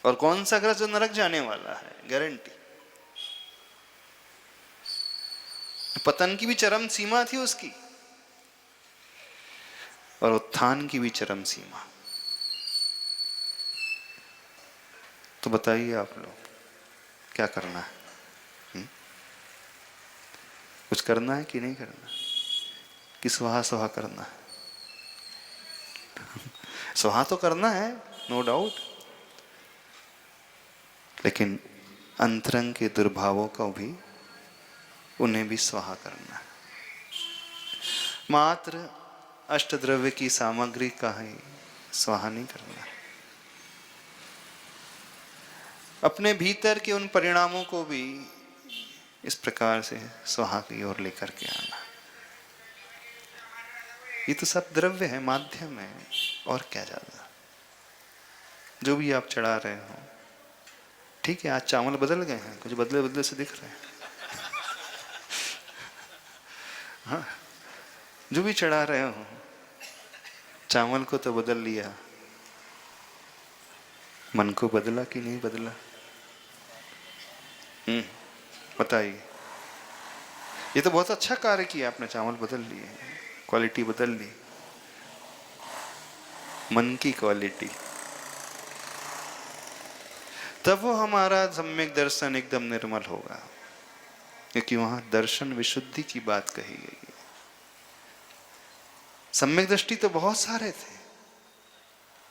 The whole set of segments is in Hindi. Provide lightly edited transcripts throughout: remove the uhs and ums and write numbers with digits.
और कौन सा ग्रस्त जो नरक जाने वाला है, गारंटी। पतन की भी चरम सीमा थी उसकी, और उत्थान की भी चरम सीमा। तो बताइए आप लोग क्या करना है? कुछ करना है कि नहीं करना, कि स्वाहा स्वाहा करना है? स्वाहा तो करना है, नो डाउट, लेकिन अंतरंग के दुर्भावों को भी, उन्हें भी स्वाहा करना है। मात्र अष्टद्रव्य की सामग्री का ही स्वाहा नहीं करना है, अपने भीतर के उन परिणामों को भी इस प्रकार से स्वाहा की ओर लेकर के आना। ये तो सब द्रव्य है, माध्यम है, और क्या ज्यादा। जो भी आप चढ़ा रहे हो, ठीक है, आज चावल बदल गए हैं, कुछ बदले बदले से दिख रहे हैं। हाँ, जो भी चढ़ा रहे हो, चावल को तो बदल लिया, मन को बदला कि नहीं बदला? बताइए। ये तो बहुत अच्छा कार्य किया आपने, चावल बदल लिए, क्वालिटी बदल ली, मन की क्वालिटी। तब वो हमारा सम्यक दर्शन एकदम निर्मल होगा, क्योंकि वहां दर्शन विशुद्धि की बात कही गई है। सम्यक दृष्टि तो बहुत सारे थे,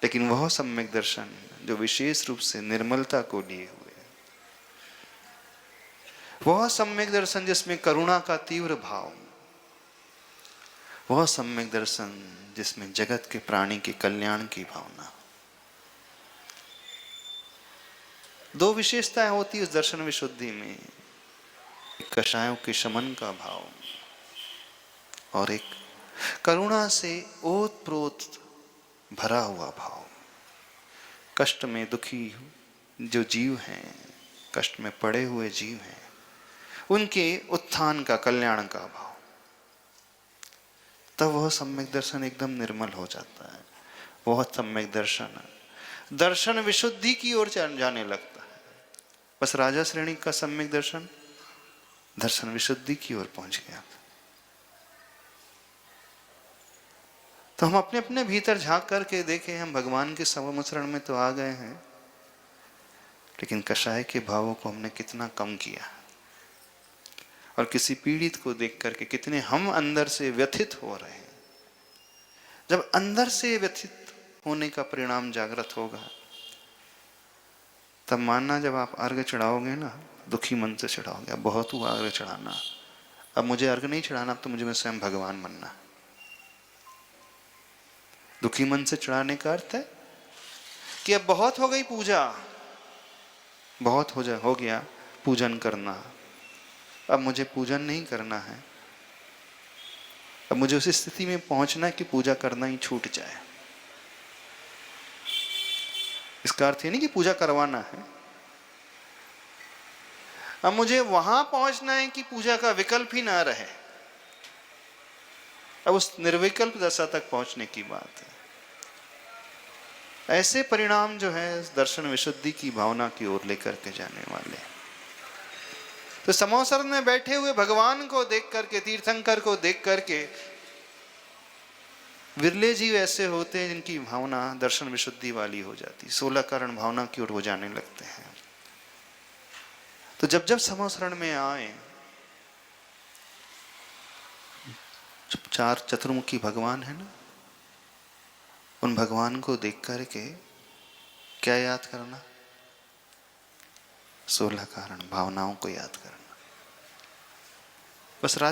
लेकिन वह सम्यक दर्शन जो विशेष रूप से निर्मलता को लिए हुए, वह सम्यक दर्शन जिसमें करुणा का तीव्र भाव, वह सम्यक दर्शन जिसमें जगत के प्राणी के कल्याण की भावना। दो विशेषताएं होती है उस दर्शन विशुद्धि में, एक कषायों के शमन का भाव, और एक करुणा से ओतप्रोत भरा हुआ भाव। कष्ट में दुखी जो जीव हैं, कष्ट में पड़े हुए जीव हैं, उनके उत्थान का, कल्याण का भाव। तब वह सम्यक दर्शन एकदम निर्मल हो जाता है। वह सम्यक दर्शन दर्शन विशुद्धि की ओर जाने लगता है। बस राजा श्रेणी का सम्यक दर्शन दर्शन विशुद्धि की ओर पहुंच गया। तो हम अपने अपने भीतर झांक करके देखें, हम भगवान के समसरण में तो आ गए हैं, लेकिन कषाय के भावों को हमने कितना कम किया, और किसी पीड़ित को देख करके कितने हम अंदर से व्यथित हो रहे हैं। जब अंदर से व्यथित होने का परिणाम जागृत होगा, तब मानना जब आप अर्घ चढ़ाओगे ना, दुखी मन से चढ़ाओगे। अब बहुत हुआ अर्घ चढ़ाना, अब मुझे अर्घ नहीं चढ़ाना, अब तो मुझे मैं स्वयं भगवान बनना। दुखी मन से चढ़ाने का अर्थ है कि अब बहुत हो गई पूजा, बहुत हो गया पूजन करना, अब मुझे पूजन नहीं करना है। अब मुझे उस स्थिति में पहुंचना है कि पूजा करना ही छूट जाए। इसका अर्थ ये नहीं कि पूजा करवाना है, अब मुझे वहां पहुंचना है कि पूजा का विकल्प ही ना रहे। अब उस निर्विकल्प दशा तक पहुंचने की बात है। ऐसे परिणाम जो है दर्शन विशुद्धि की भावना की ओर लेकर के जाने वाले। तो समोसर में बैठे हुए भगवान को देख करके, तीर्थंकर को देख करके, विरले जीव ऐसे होते हैं जिनकी भावना दर्शन विशुद्धि वाली हो जाती, 16 कारण भावना की ओर हो जाने लगते हैं। तो जब जब समोसरण में आए, जब 4 चतुर्मुखी भगवान है ना, उन भगवान को देख करके क्या याद करना? 16 कारण भावनाओं को याद करना। बस राजा